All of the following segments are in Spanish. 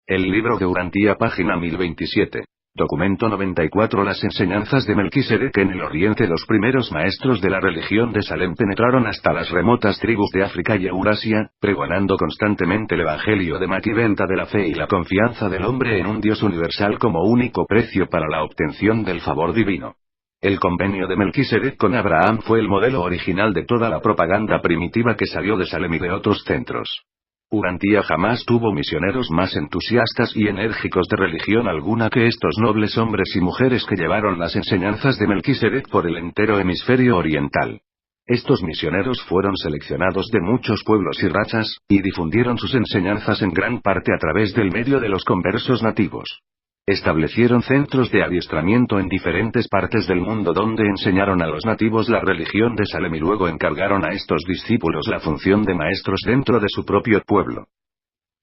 El libro de Urantia, página 1027. Documento 94. Las enseñanzas de Melquisedec en el Oriente. Los primeros maestros de la religión de Salem penetraron hasta las remotas tribus de África y Eurasia, pregonando constantemente el evangelio de Maquiventa de la fe y la confianza del hombre en un Dios universal como único precio para la obtención del favor divino. El convenio de Melquisedec con Abraham fue el modelo original de toda la propaganda primitiva que salió de Salem y de otros centros. Urantia jamás tuvo misioneros más entusiastas y enérgicos de religión alguna que estos nobles hombres y mujeres que llevaron las enseñanzas de Melquisedec por el entero hemisferio oriental. Estos misioneros fueron seleccionados de muchos pueblos y razas, y difundieron sus enseñanzas en gran parte a través del medio de los conversos nativos. Establecieron centros de adiestramiento en diferentes partes del mundo donde enseñaron a los nativos la religión de Salem y luego encargaron a estos discípulos la función de maestros dentro de su propio pueblo.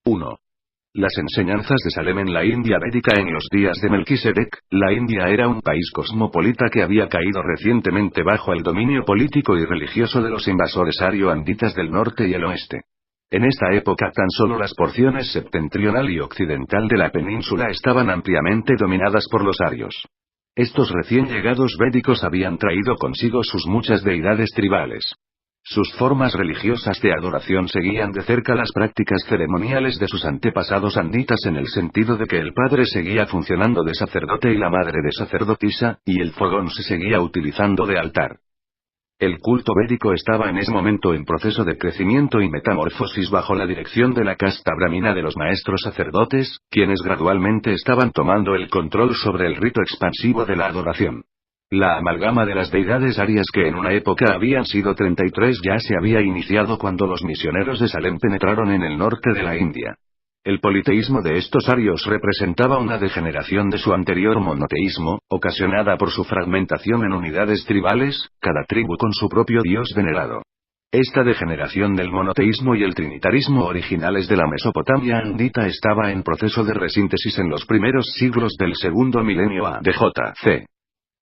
1. Las enseñanzas de Salem en la India védica. En los días de Melquisedec, la India era un país cosmopolita que había caído recientemente bajo el dominio político y religioso de los invasores ario-anditas del norte y el oeste. En esta época tan solo las porciones septentrional y occidental de la península estaban ampliamente dominadas por los arios. Estos recién llegados védicos habían traído consigo sus muchas deidades tribales. Sus formas religiosas de adoración seguían de cerca las prácticas ceremoniales de sus antepasados anditas en el sentido de que el padre seguía funcionando de sacerdote y la madre de sacerdotisa, y el fogón se seguía utilizando de altar. El culto védico estaba en ese momento en proceso de crecimiento y metamorfosis bajo la dirección de la casta brahmina de los maestros sacerdotes, quienes gradualmente estaban tomando el control sobre el rito expansivo de la adoración. La amalgama de las deidades arias que en una época habían sido 33 ya se había iniciado cuando los misioneros de Salem penetraron en el norte de la India. El politeísmo de estos arios representaba una degeneración de su anterior monoteísmo, ocasionada por su fragmentación en unidades tribales, cada tribu con su propio dios venerado. Esta degeneración del monoteísmo y el trinitarismo originales de la Mesopotamia andita estaba en proceso de resíntesis en los primeros siglos del segundo milenio ADJC.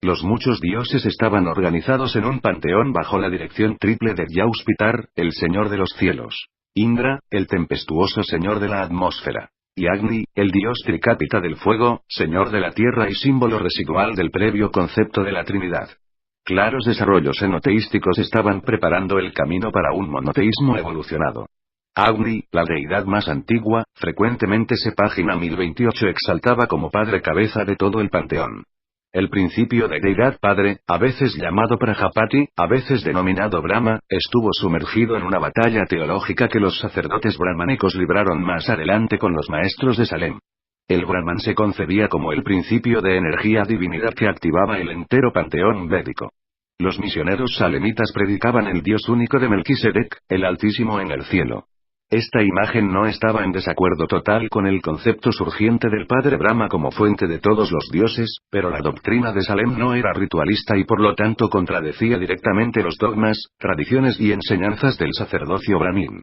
Los muchos dioses estaban organizados en un panteón bajo la dirección triple de Yauspitar, el señor de los cielos. Indra, el tempestuoso señor de la atmósfera. Y Agni, el dios tricápita del fuego, señor de la tierra y símbolo residual del previo concepto de la Trinidad. Claros desarrollos enoteísticos estaban preparando el camino para un monoteísmo evolucionado. Agni, la deidad más antigua, frecuentemente se página 1028 exaltaba como padre cabeza de todo el panteón. El principio de deidad padre, a veces llamado Prajapati, a veces denominado Brahma, estuvo sumergido en una batalla teológica que los sacerdotes brahmánicos libraron más adelante con los maestros de Salem. El Brahman se concebía como el principio de energía divinidad que activaba el entero panteón védico. Los misioneros salemitas predicaban el Dios único de Melquisedec, el Altísimo en el cielo. Esta imagen no estaba en desacuerdo total con el concepto surgiente del padre Brahma como fuente de todos los dioses, pero la doctrina de Salem no era ritualista y por lo tanto contradecía directamente los dogmas, tradiciones y enseñanzas del sacerdocio brahmin.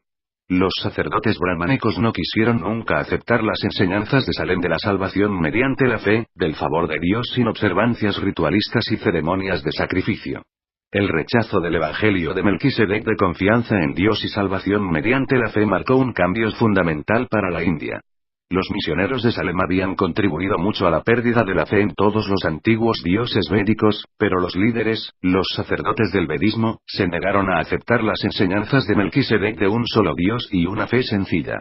Los sacerdotes brahmánicos no quisieron nunca aceptar las enseñanzas de Salem de la salvación mediante la fe, del favor de Dios sin observancias ritualistas y ceremonias de sacrificio. El rechazo del Evangelio de Melquisedec de confianza en Dios y salvación mediante la fe marcó un cambio fundamental para la India. Los misioneros de Salem habían contribuido mucho a la pérdida de la fe en todos los antiguos dioses védicos, pero los líderes, los sacerdotes del vedismo, se negaron a aceptar las enseñanzas de Melquisedec de un solo Dios y una fe sencilla.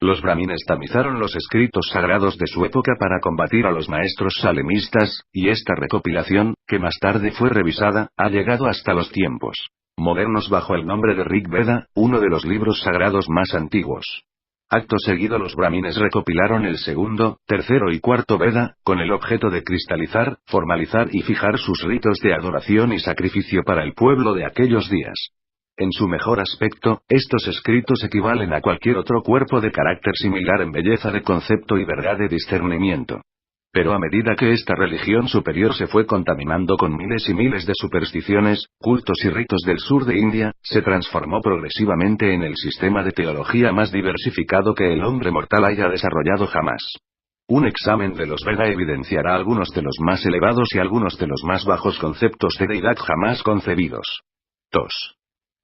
Los brahmines tamizaron los escritos sagrados de su época para combatir a los maestros salemistas, y esta recopilación, que más tarde fue revisada, ha llegado hasta los tiempos modernos bajo el nombre de Rig Veda, uno de los libros sagrados más antiguos. Acto seguido los brahmines recopilaron el segundo, tercero y cuarto Veda, con el objeto de cristalizar, formalizar y fijar sus ritos de adoración y sacrificio para el pueblo de aquellos días. En su mejor aspecto, estos escritos equivalen a cualquier otro cuerpo de carácter similar en belleza de concepto y verdad de discernimiento. Pero a medida que esta religión superior se fue contaminando con miles y miles de supersticiones, cultos y ritos del sur de India, se transformó progresivamente en el sistema de teología más diversificado que el hombre mortal haya desarrollado jamás. Un examen de los Veda evidenciará algunos de los más elevados y algunos de los más bajos conceptos de deidad jamás concebidos. 2.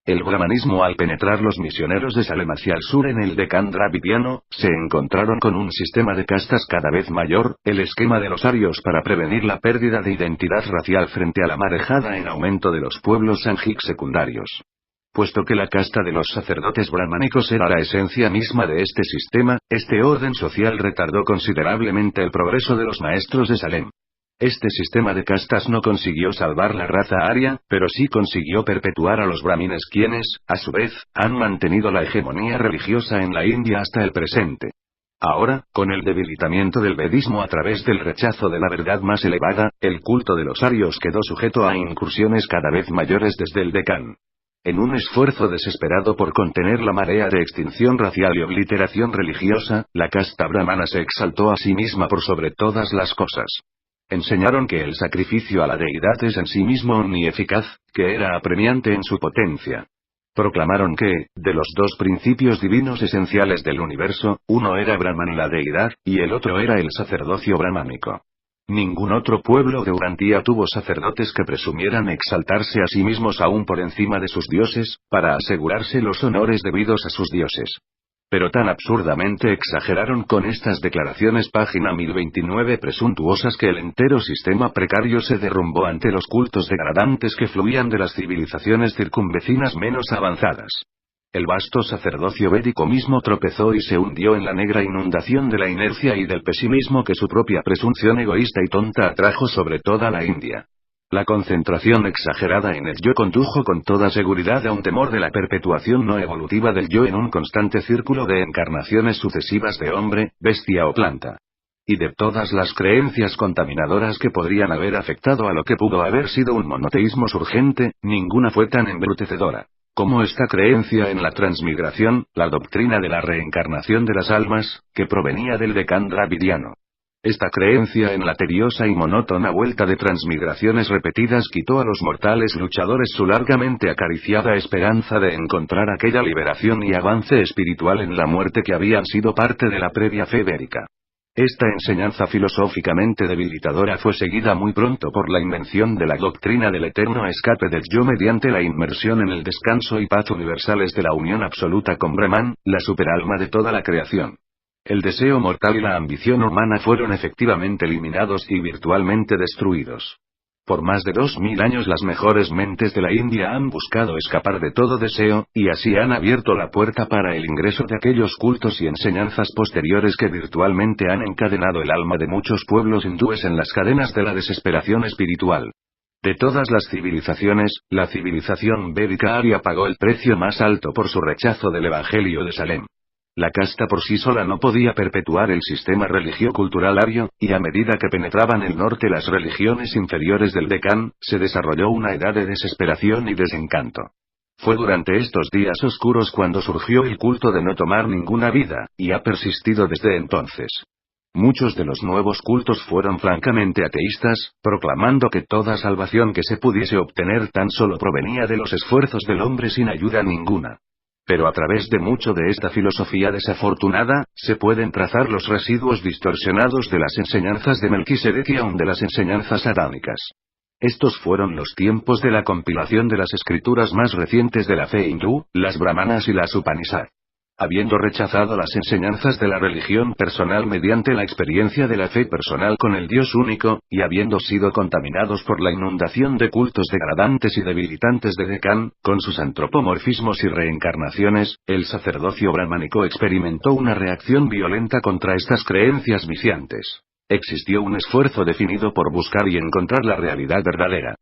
El brahmanismo, al penetrar los misioneros de Salem hacia el sur en el Deccan dravidiano, se encontraron con un sistema de castas cada vez mayor, el esquema de los arios para prevenir la pérdida de identidad racial frente a la marejada en aumento de los pueblos Sanjik secundarios. Puesto que la casta de los sacerdotes brahmánicos era la esencia misma de este sistema, este orden social retardó considerablemente el progreso de los maestros de Salem. Este sistema de castas no consiguió salvar la raza aria, pero sí consiguió perpetuar a los brahmines quienes, a su vez, han mantenido la hegemonía religiosa en la India hasta el presente. Ahora, con el debilitamiento del vedismo a través del rechazo de la verdad más elevada, el culto de los arios quedó sujeto a incursiones cada vez mayores desde el Deccan. En un esfuerzo desesperado por contener la marea de extinción racial y obliteración religiosa, la casta brahmana se exaltó a sí misma por sobre todas las cosas. Enseñaron que el sacrificio a la deidad es en sí mismo omnieficaz, que era apremiante en su potencia. Proclamaron que, de los dos principios divinos esenciales del universo, uno era Brahman y la deidad, y el otro era el sacerdocio brahmánico. Ningún otro pueblo de Urantia tuvo sacerdotes que presumieran exaltarse a sí mismos aún por encima de sus dioses, para asegurarse los honores debidos a sus dioses. Pero tan absurdamente exageraron con estas declaraciones página 1029 presuntuosas que el entero sistema precario se derrumbó ante los cultos degradantes que fluían de las civilizaciones circunvecinas menos avanzadas. El vasto sacerdocio védico mismo tropezó y se hundió en la negra inundación de la inercia y del pesimismo que su propia presunción egoísta y tonta atrajo sobre toda la India. La concentración exagerada en el yo condujo con toda seguridad a un temor de la perpetuación no evolutiva del yo en un constante círculo de encarnaciones sucesivas de hombre, bestia o planta. Y de todas las creencias contaminadoras que podrían haber afectado a lo que pudo haber sido un monoteísmo surgente, ninguna fue tan embrutecedora como esta creencia en la transmigración, la doctrina de la reencarnación de las almas, que provenía del Deccan dravidiano. Esta creencia en la tediosa y monótona vuelta de transmigraciones repetidas quitó a los mortales luchadores su largamente acariciada esperanza de encontrar aquella liberación y avance espiritual en la muerte que habían sido parte de la previa fe védica. Esta enseñanza filosóficamente debilitadora fue seguida muy pronto por la invención de la doctrina del eterno escape del yo mediante la inmersión en el descanso y paz universales de la unión absoluta con Brahman, la superalma de toda la creación. El deseo mortal y la ambición humana fueron efectivamente eliminados y virtualmente destruidos. Por más de 2000 años las mejores mentes de la India han buscado escapar de todo deseo, y así han abierto la puerta para el ingreso de aquellos cultos y enseñanzas posteriores que virtualmente han encadenado el alma de muchos pueblos hindúes en las cadenas de la desesperación espiritual. De todas las civilizaciones, la civilización védica aria pagó el precio más alto por su rechazo del Evangelio de Salem. La casta por sí sola no podía perpetuar el sistema religio-cultural ario, y a medida que penetraban el norte las religiones inferiores del Deccan, se desarrolló una edad de desesperación y desencanto. Fue durante estos días oscuros cuando surgió el culto de no tomar ninguna vida, y ha persistido desde entonces. Muchos de los nuevos cultos fueron francamente ateístas, proclamando que toda salvación que se pudiese obtener tan solo provenía de los esfuerzos del hombre sin ayuda ninguna. Pero a través de mucho de esta filosofía desafortunada, se pueden trazar los residuos distorsionados de las enseñanzas de Melquisedec y aún de las enseñanzas adánicas. Estos fueron los tiempos de la compilación de las escrituras más recientes de la fe hindú, las brahmanas y las Upanishad. Habiendo rechazado las enseñanzas de la religión personal mediante la experiencia de la fe personal con el Dios único, y habiendo sido contaminados por la inundación de cultos degradantes y debilitantes de Deccan, con sus antropomorfismos y reencarnaciones, el sacerdocio brahmánico experimentó una reacción violenta contra estas creencias viciantes. Existió un esfuerzo definido por buscar y encontrar la realidad verdadera.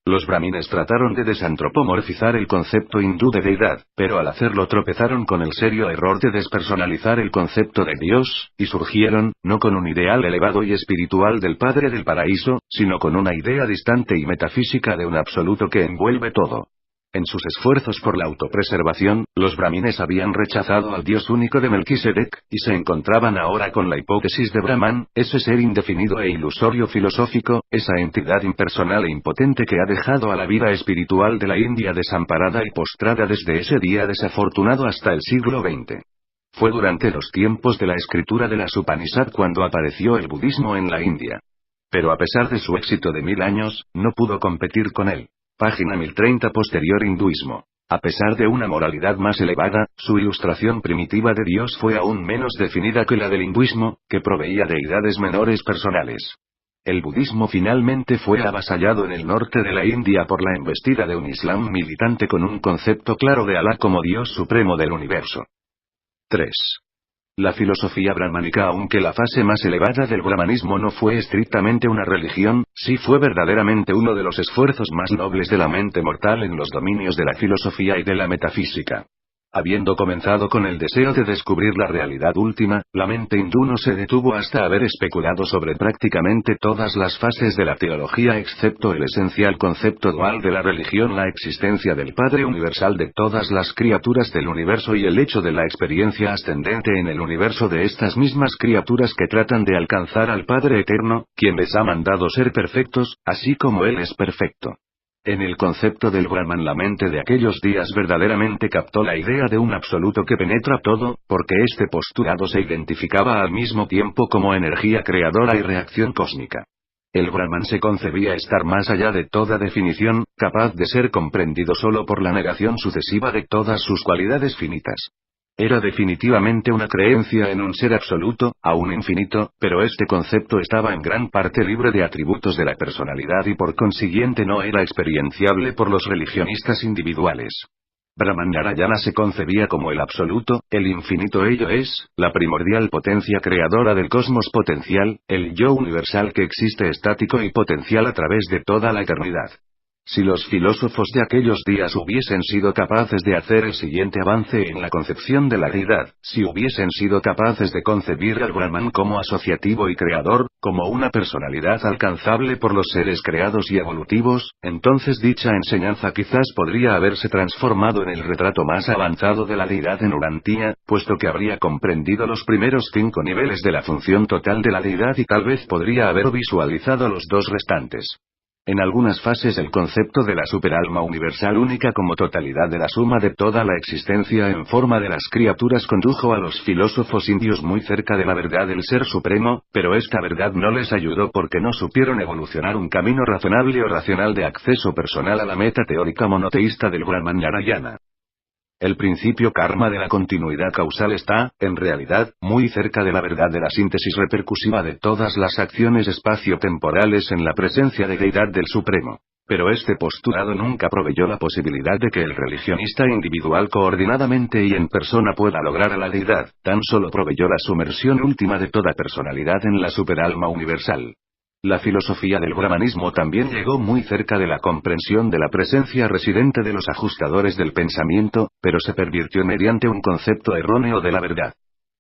Los brahmines trataron de desantropomorfizar el concepto hindú de deidad, pero al hacerlo tropezaron con el serio error de despersonalizar el concepto de Dios, y surgieron, no con un ideal elevado y espiritual del Padre del Paraíso, sino con una idea distante y metafísica de un absoluto que envuelve todo. En sus esfuerzos por la autopreservación, los brahmines habían rechazado al Dios único de Melquisedec, y se encontraban ahora con la hipótesis de Brahman, ese ser indefinido e ilusorio filosófico, esa entidad impersonal e impotente que ha dejado a la vida espiritual de la India desamparada y postrada desde ese día desafortunado hasta el siglo XX. Fue durante los tiempos de la escritura de las Upanishad cuando apareció el budismo en la India. Pero a pesar de su éxito de 1000 años, no pudo competir con él. Página 1030 posterior hinduismo. A pesar de una moralidad más elevada, su ilustración primitiva de Dios fue aún menos definida que la del hinduismo, que proveía deidades menores personales. El budismo finalmente fue avasallado en el norte de la India por la embestida de un islam militante con un concepto claro de Alá como Dios supremo del universo. 3. La filosofía brahmánica. Aunque la fase más elevada del brahmanismo no fue estrictamente una religión, sí fue verdaderamente uno de los esfuerzos más nobles de la mente mortal en los dominios de la filosofía y de la metafísica. Habiendo comenzado con el deseo de descubrir la realidad última, la mente hindú no se detuvo hasta haber especulado sobre prácticamente todas las fases de la teología excepto el esencial concepto dual de la religión, la existencia del Padre universal de todas las criaturas del universo y el hecho de la experiencia ascendente en el universo de estas mismas criaturas que tratan de alcanzar al Padre eterno, quien les ha mandado ser perfectos, así como Él es perfecto. En el concepto del Brahman, la mente de aquellos días verdaderamente captó la idea de un absoluto que penetra todo, porque este postulado se identificaba al mismo tiempo como energía creadora y reacción cósmica. El Brahman se concebía estar más allá de toda definición, capaz de ser comprendido solo por la negación sucesiva de todas sus cualidades finitas. Era definitivamente una creencia en un ser absoluto, aún infinito, pero este concepto estaba en gran parte libre de atributos de la personalidad y por consiguiente no era experienciable por los religionistas individuales. Brahman Narayana se concebía como el absoluto, el infinito, ello es, la primordial potencia creadora del cosmos potencial, el yo universal que existe estático y potencial a través de toda la eternidad. Si los filósofos de aquellos días hubiesen sido capaces de hacer el siguiente avance en la concepción de la deidad, si hubiesen sido capaces de concebir al Brahman como asociativo y creador, como una personalidad alcanzable por los seres creados y evolutivos, entonces dicha enseñanza quizás podría haberse transformado en el retrato más avanzado de la deidad en Urantía, puesto que habría comprendido los primeros 5 niveles de la función total de la deidad y tal vez podría haber visualizado los 2 restantes. En algunas fases el concepto de la superalma universal única como totalidad de la suma de toda la existencia en forma de las criaturas condujo a los filósofos indios muy cerca de la verdad del Ser Supremo, pero esta verdad no les ayudó porque no supieron evolucionar un camino razonable o racional de acceso personal a la meta teórica monoteísta del Brahman Narayana. El principio karma de la continuidad causal está, en realidad, muy cerca de la verdad de la síntesis repercusiva de todas las acciones espacio-temporales en la presencia de deidad del Supremo. Pero este postulado nunca proveyó la posibilidad de que el religionista individual coordinadamente y en persona pueda lograr a la deidad, tan solo proveyó la sumersión última de toda personalidad en la superalma universal. La filosofía del brahmanismo también llegó muy cerca de la comprensión de la presencia residente de los ajustadores del pensamiento, pero se pervirtió mediante un concepto erróneo de la verdad.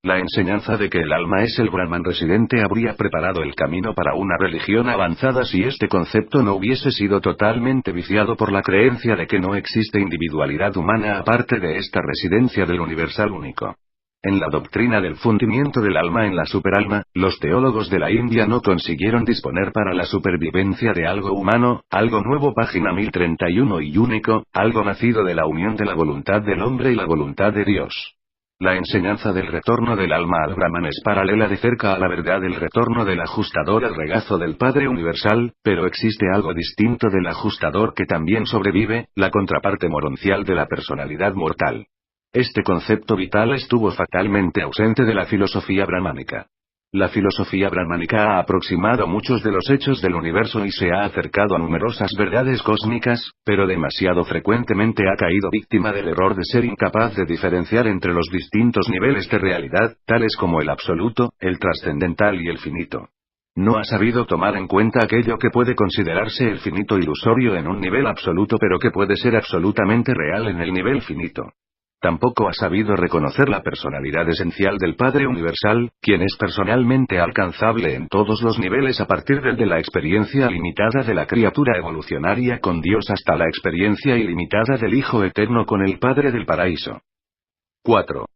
La enseñanza de que el alma es el Brahman residente habría preparado el camino para una religión avanzada si este concepto no hubiese sido totalmente viciado por la creencia de que no existe individualidad humana aparte de esta residencia del universal único. En la doctrina del fundimiento del alma en la superalma, los teólogos de la India no consiguieron disponer para la supervivencia de algo humano, algo nuevo, página 1031 y único, algo nacido de la unión de la voluntad del hombre y la voluntad de Dios. La enseñanza del retorno del alma al Brahman es paralela de cerca a la verdad del retorno del ajustador al regazo del Padre Universal, pero existe algo distinto del ajustador que también sobrevive, la contraparte moroncial de la personalidad mortal. Este concepto vital estuvo fatalmente ausente de la filosofía brahmánica. La filosofía brahmánica ha aproximado muchos de los hechos del universo y se ha acercado a numerosas verdades cósmicas, pero demasiado frecuentemente ha caído víctima del error de ser incapaz de diferenciar entre los distintos niveles de realidad, tales como el absoluto, el trascendental y el finito. No ha sabido tomar en cuenta aquello que puede considerarse el finito ilusorio en un nivel absoluto pero que puede ser absolutamente real en el nivel finito. Tampoco ha sabido reconocer la personalidad esencial del Padre Universal, quien es personalmente alcanzable en todos los niveles a partir de la experiencia limitada de la criatura evolucionaria con Dios hasta la experiencia ilimitada del Hijo Eterno con el Padre del Paraíso. 4.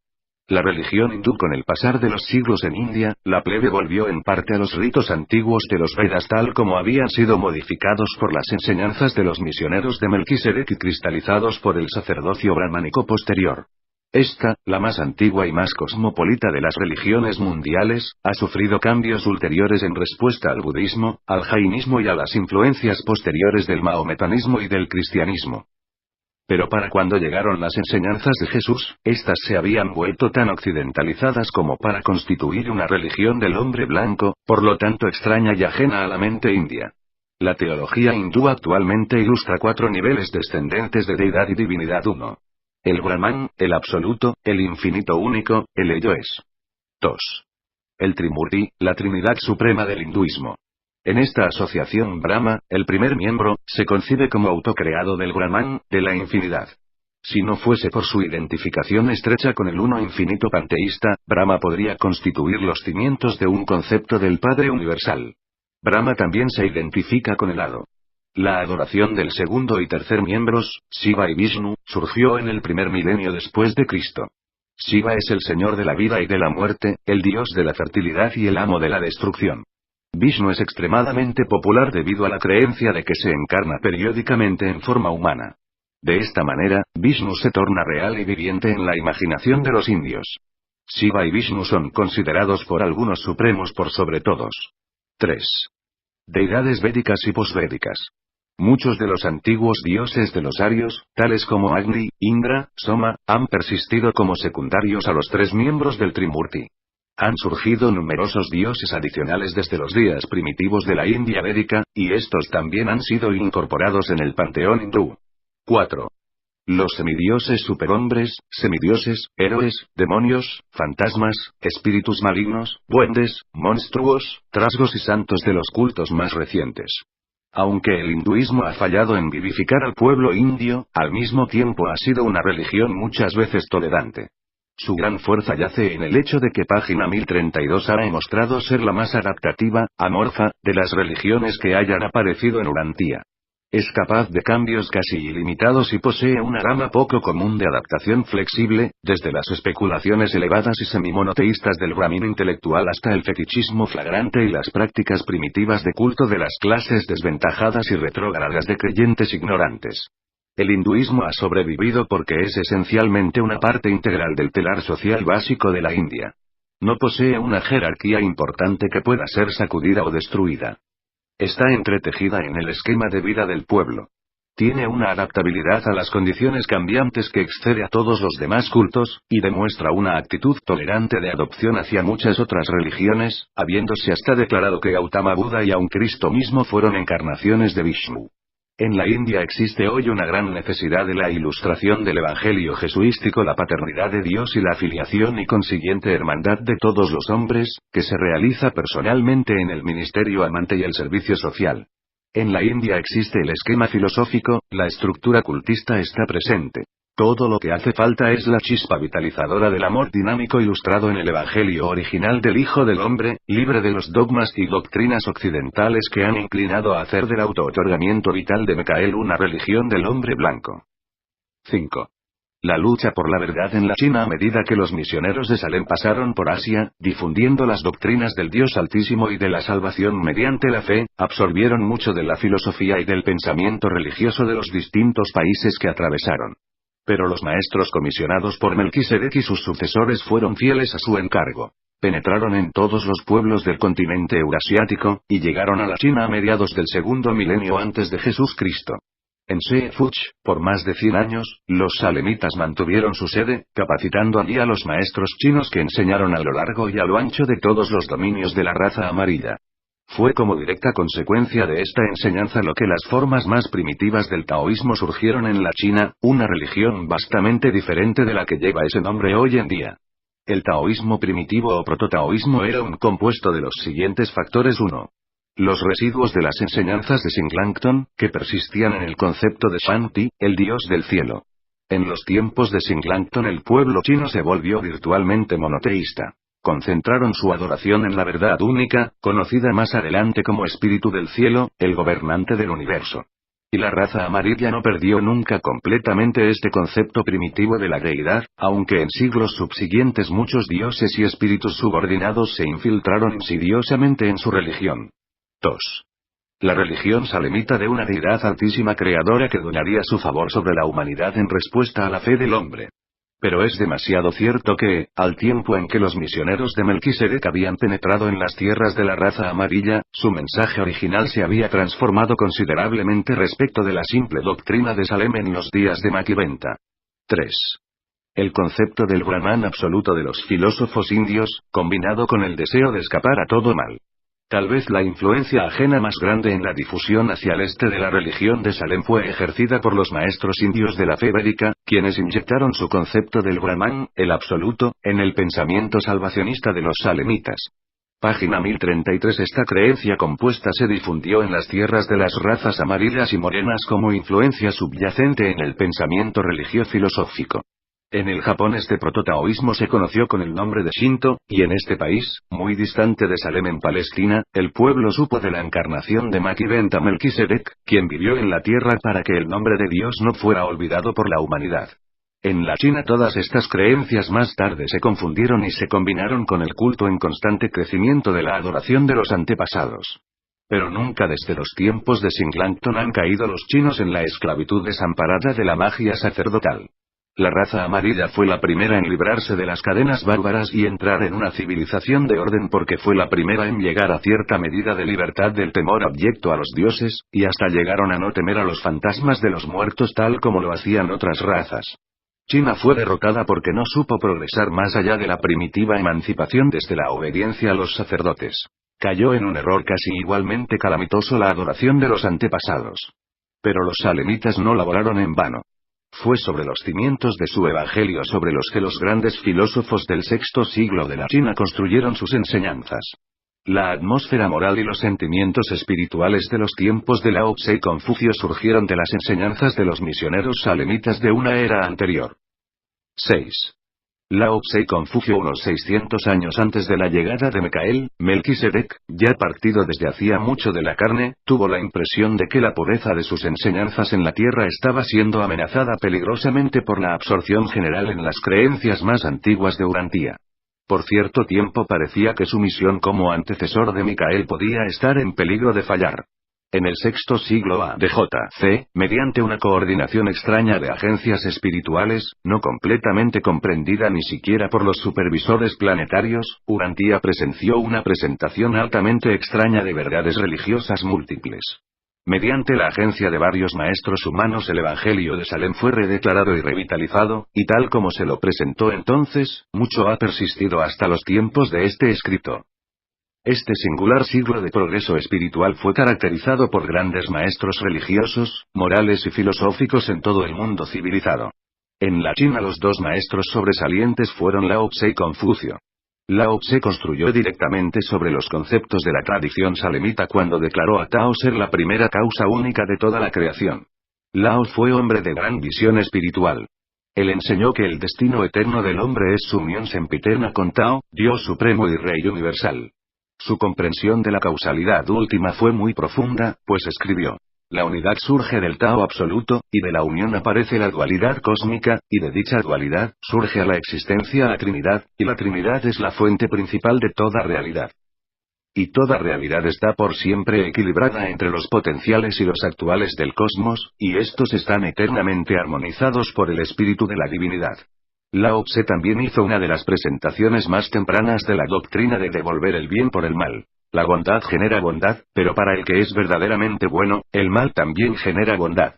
La religión hindú. Con el pasar de los siglos en India, la plebe volvió en parte a los ritos antiguos de los Vedas tal como habían sido modificados por las enseñanzas de los misioneros de Melquisedec y cristalizados por el sacerdocio brahmánico posterior. Esta, la más antigua y más cosmopolita de las religiones mundiales, ha sufrido cambios ulteriores en respuesta al budismo, al jainismo y a las influencias posteriores del mahometanismo y del cristianismo. Pero para cuando llegaron las enseñanzas de Jesús, estas se habían vuelto tan occidentalizadas como para constituir una religión del hombre blanco, por lo tanto extraña y ajena a la mente india. La teología hindú actualmente ilustra 4 niveles descendentes de deidad y divinidad. 1. El Brahman, el absoluto, el infinito único, el ello es. 2. El Trimurti, la Trinidad Suprema del hinduismo. En esta asociación Brahma, el primer miembro, se concibe como autocreado del Brahman, de la infinidad. Si no fuese por su identificación estrecha con el uno infinito panteísta, Brahma podría constituir los cimientos de un concepto del Padre Universal. Brahma también se identifica con el hado. La adoración del segundo y tercer miembros, Shiva y Vishnu, surgió en el primer milenio después de Cristo. Shiva es el señor de la vida y de la muerte, el dios de la fertilidad y el amo de la destrucción. Vishnu es extremadamente popular debido a la creencia de que se encarna periódicamente en forma humana. De esta manera, Vishnu se torna real y viviente en la imaginación de los indios. Shiva y Vishnu son considerados por algunos supremos por sobre todos. 3. Deidades védicas y posvédicas. Muchos de los antiguos dioses de los arios, tales como Agni, Indra, Soma, han persistido como secundarios a los 3 miembros del Trimurti. Han surgido numerosos dioses adicionales desde los días primitivos de la India védica, y estos también han sido incorporados en el panteón hindú. 4. Los semidioses superhombres, semidioses, héroes, demonios, fantasmas, espíritus malignos, duendes, monstruos, trasgos y santos de los cultos más recientes. Aunque el hinduismo ha fallado en vivificar al pueblo indio, al mismo tiempo ha sido una religión muchas veces tolerante. Su gran fuerza yace en el hecho de que página 1032 ha demostrado ser la más adaptativa, amorfa, de las religiones que hayan aparecido en Urantia. Es capaz de cambios casi ilimitados y posee una gama poco común de adaptación flexible, desde las especulaciones elevadas y semimonoteístas del Brahmin intelectual hasta el fetichismo flagrante y las prácticas primitivas de culto de las clases desventajadas y retrógradas de creyentes ignorantes. El hinduismo ha sobrevivido porque es esencialmente una parte integral del telar social básico de la India. No posee una jerarquía importante que pueda ser sacudida o destruida. Está entretejida en el esquema de vida del pueblo. Tiene una adaptabilidad a las condiciones cambiantes que excede a todos los demás cultos, y demuestra una actitud tolerante de adopción hacia muchas otras religiones, habiéndose hasta declarado que Gautama Buda y aun Cristo mismo fueron encarnaciones de Vishnu. En la India existe hoy una gran necesidad de la ilustración del evangelio jesuístico, la paternidad de Dios y la filiación y consiguiente hermandad de todos los hombres, que se realiza personalmente en el ministerio amante y el servicio social. En la India existe el esquema filosófico, la estructura cultista está presente. Todo lo que hace falta es la chispa vitalizadora del amor dinámico ilustrado en el Evangelio original del Hijo del Hombre, libre de los dogmas y doctrinas occidentales que han inclinado a hacer del auto-otorgamiento vital de Micael una religión del hombre blanco. 5. La lucha por la verdad en la China. A medida que los misioneros de Salem pasaron por Asia, difundiendo las doctrinas del Dios Altísimo y de la salvación mediante la fe, absorbieron mucho de la filosofía y del pensamiento religioso de los distintos países que atravesaron. Pero los maestros comisionados por Melquisedec y sus sucesores fueron fieles a su encargo. Penetraron en todos los pueblos del continente eurasiático, y llegaron a la China a mediados del segundo milenio antes de Jesús Cristo. En Sefuch, por más de 100 años, los salemitas mantuvieron su sede, capacitando allí a los maestros chinos que enseñaron a lo largo y a lo ancho de todos los dominios de la raza amarilla. Fue como directa consecuencia de esta enseñanza lo que las formas más primitivas del taoísmo surgieron en la China, una religión vastamente diferente de la que lleva ese nombre hoy en día. El taoísmo primitivo o prototaoísmo era un compuesto de los siguientes factores. 1. Los residuos de las enseñanzas de Singlancton, que persistían en el concepto de Shanti, el dios del cielo. En los tiempos de Singlancton el pueblo chino se volvió virtualmente monoteísta. Concentraron su adoración en la verdad única, conocida más adelante como Espíritu del Cielo, el gobernante del universo. Y la raza amarilla no perdió nunca completamente este concepto primitivo de la deidad, aunque en siglos subsiguientes muchos dioses y espíritus subordinados se infiltraron insidiosamente en su religión. 2. La religión salemita de una deidad altísima creadora que donaría su favor sobre la humanidad en respuesta a la fe del hombre. Pero es demasiado cierto que, al tiempo en que los misioneros de Melquisedec habían penetrado en las tierras de la raza amarilla, su mensaje original se había transformado considerablemente respecto de la simple doctrina de Salem en los días de Maquiventa. 3. El concepto del Brahman absoluto de los filósofos indios, combinado con el deseo de escapar a todo mal. Tal vez la influencia ajena más grande en la difusión hacia el este de la religión de Salem fue ejercida por los maestros indios de la fe védica, quienes inyectaron su concepto del Brahman, el absoluto, en el pensamiento salvacionista de los salemitas. Página 1033. Esta creencia compuesta se difundió en las tierras de las razas amarillas y morenas como influencia subyacente en el pensamiento religio-filosófico. En el Japón este prototaoísmo se conoció con el nombre de Shinto, y en este país, muy distante de Salem en Palestina, el pueblo supo de la encarnación de Maquiventa Melquisedec, quien vivió en la tierra para que el nombre de Dios no fuera olvidado por la humanidad. En la China todas estas creencias más tarde se confundieron y se combinaron con el culto en constante crecimiento de la adoración de los antepasados. Pero nunca desde los tiempos de Singlanton han caído los chinos en la esclavitud desamparada de la magia sacerdotal. La raza amarilla fue la primera en librarse de las cadenas bárbaras y entrar en una civilización de orden porque fue la primera en llegar a cierta medida de libertad del temor abyecto a los dioses, y hasta llegaron a no temer a los fantasmas de los muertos tal como lo hacían otras razas. China fue derrotada porque no supo progresar más allá de la primitiva emancipación desde la obediencia a los sacerdotes. Cayó en un error casi igualmente calamitoso la adoración de los antepasados. Pero los salemitas no laboraron en vano. Fue sobre los cimientos de su evangelio sobre los que los grandes filósofos del sexto siglo de la China construyeron sus enseñanzas. La atmósfera moral y los sentimientos espirituales de los tiempos de Lao Tse y Confucio surgieron de las enseñanzas de los misioneros salemitas de una era anterior. 6. Lao Tse y Confucio unos 600 años antes de la llegada de Micael, Melquisedec, ya partido desde hacía mucho de la carne, tuvo la impresión de que la pureza de sus enseñanzas en la tierra estaba siendo amenazada peligrosamente por la absorción general en las creencias más antiguas de Urantía. Por cierto tiempo parecía que su misión como antecesor de Micael podía estar en peligro de fallar. En el sexto siglo A.D.J.C., mediante una coordinación extraña de agencias espirituales, no completamente comprendida ni siquiera por los supervisores planetarios, Urantía presenció una presentación altamente extraña de verdades religiosas múltiples. Mediante la agencia de varios maestros humanos el Evangelio de Salem fue redeclarado y revitalizado, y tal como se lo presentó entonces, mucho ha persistido hasta los tiempos de este escrito. Este singular siglo de progreso espiritual fue caracterizado por grandes maestros religiosos, morales y filosóficos en todo el mundo civilizado. En la China los dos maestros sobresalientes fueron Lao Tse y Confucio. Lao Tse construyó directamente sobre los conceptos de la tradición salemita cuando declaró a Tao ser la primera causa única de toda la creación. Lao fue hombre de gran visión espiritual. Él enseñó que el destino eterno del hombre es su unión sempiterna con Tao, Dios supremo y Rey universal. Su comprensión de la causalidad última fue muy profunda, pues escribió: la unidad surge del Tao absoluto, y de la unión aparece la dualidad cósmica, y de dicha dualidad, surge a la existencia la Trinidad, y la Trinidad es la fuente principal de toda realidad. Y toda realidad está por siempre equilibrada entre los potenciales y los actuales del cosmos, y estos están eternamente armonizados por el espíritu de la divinidad. Lao Tse también hizo una de las presentaciones más tempranas de la doctrina de devolver el bien por el mal. La bondad genera bondad, pero para el que es verdaderamente bueno, el mal también genera bondad.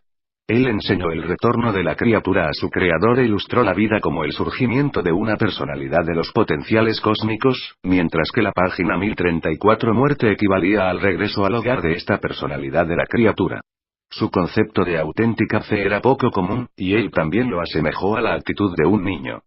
Él enseñó el retorno de la criatura a su creador e ilustró la vida como el surgimiento de una personalidad de los potenciales cósmicos, mientras que la página 1034 muerte equivalía al regreso al hogar de esta personalidad de la criatura. Su concepto de auténtica fe era poco común, y él también lo asemejó a la actitud de un niño.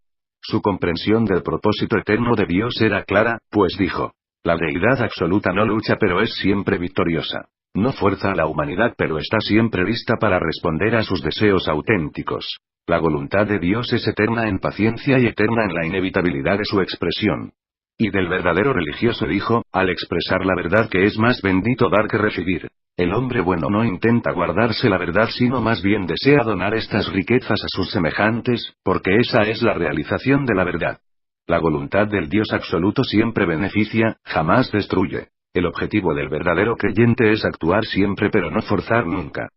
Su comprensión del propósito eterno de Dios era clara, pues dijo: la deidad absoluta no lucha pero es siempre victoriosa. No fuerza a la humanidad pero está siempre lista para responder a sus deseos auténticos. La voluntad de Dios es eterna en paciencia y eterna en la inevitabilidad de su expresión. Y del verdadero religioso dijo, al expresar la verdad que es más bendito dar que recibir: el hombre bueno no intenta guardarse la verdad sino más bien desea donar estas riquezas a sus semejantes, porque esa es la realización de la verdad. La voluntad del Dios absoluto siempre beneficia, jamás destruye. El objetivo del verdadero creyente es actuar siempre pero no forzar nunca.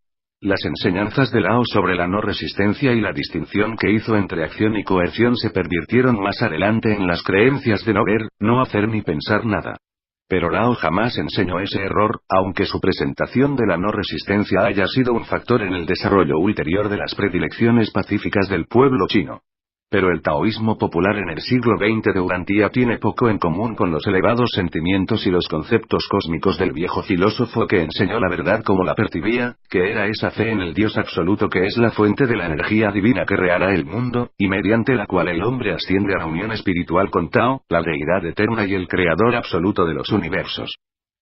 Las enseñanzas de Lao sobre la no resistencia y la distinción que hizo entre acción y coerción se pervirtieron más adelante en las creencias de no ver, no hacer ni pensar nada. Pero Lao jamás enseñó ese error, aunque su presentación de la no resistencia haya sido un factor en el desarrollo ulterior de las predilecciones pacíficas del pueblo chino. Pero el taoísmo popular en el siglo XX de Urantia tiene poco en común con los elevados sentimientos y los conceptos cósmicos del viejo filósofo que enseñó la verdad como la percibía, que era esa fe en el Dios absoluto que es la fuente de la energía divina que rehará el mundo, y mediante la cual el hombre asciende a la unión espiritual con Tao, la deidad eterna y el creador absoluto de los universos.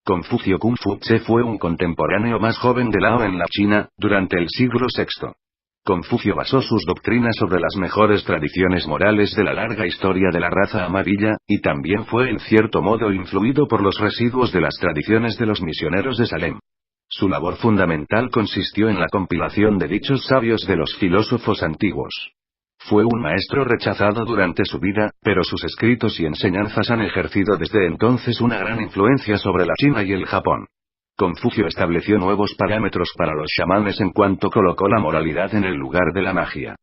Confucio Kung Fu Tse fue un contemporáneo más joven de Lao en la China, durante el siglo VI. Confucio basó sus doctrinas sobre las mejores tradiciones morales de la larga historia de la raza amarilla, y también fue en cierto modo influido por los residuos de las tradiciones de los misioneros de Salem. Su labor fundamental consistió en la compilación de dichos sabios de los filósofos antiguos. Fue un maestro rechazado durante su vida, pero sus escritos y enseñanzas han ejercido desde entonces una gran influencia sobre la China y el Japón. Confucio estableció nuevos parámetros para los chamanes en cuanto colocó la moralidad en el lugar de la magia.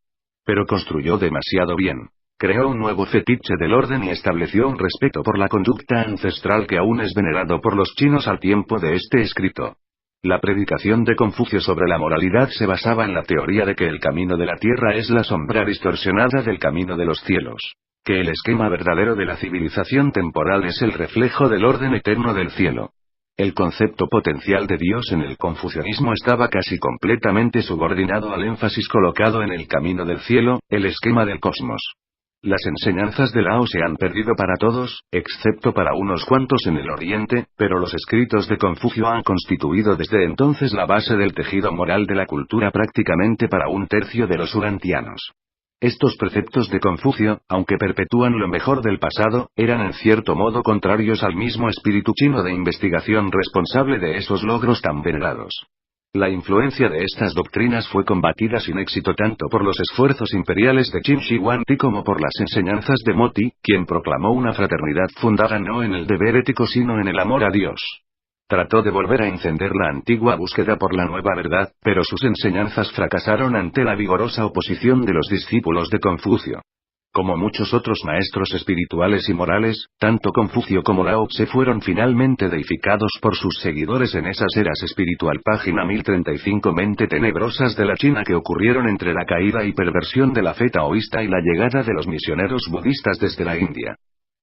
Pero construyó demasiado bien. Creó un nuevo fetiche del orden y estableció un respeto por la conducta ancestral que aún es venerado por los chinos al tiempo de este escrito. La predicación de Confucio sobre la moralidad se basaba en la teoría de que el camino de la tierra es la sombra distorsionada del camino de los cielos, que el esquema verdadero de la civilización temporal es el reflejo del orden eterno del cielo. El concepto potencial de Dios en el confucianismo estaba casi completamente subordinado al énfasis colocado en el camino del cielo, el esquema del cosmos. Las enseñanzas de Lao se han perdido para todos, excepto para unos cuantos en el Oriente, pero los escritos de Confucio han constituido desde entonces la base del tejido moral de la cultura prácticamente para un tercio de los urantianos. Estos preceptos de Confucio, aunque perpetúan lo mejor del pasado, eran en cierto modo contrarios al mismo espíritu chino de investigación responsable de esos logros tan venerados. La influencia de estas doctrinas fue combatida sin éxito tanto por los esfuerzos imperiales de Qin Shi Huangdi como por las enseñanzas de Moti, quien proclamó una fraternidad fundada no en el deber ético sino en el amor a Dios. Trató de volver a encender la antigua búsqueda por la nueva verdad, pero sus enseñanzas fracasaron ante la vigorosa oposición de los discípulos de Confucio. Como muchos otros maestros espirituales y morales, tanto Confucio como Lao Tse fueron finalmente deificados por sus seguidores en esas eras espiritual. Página 1035. Mente tenebrosas de la China que ocurrieron entre la caída y perversión de la fe taoísta y la llegada de los misioneros budistas desde la India.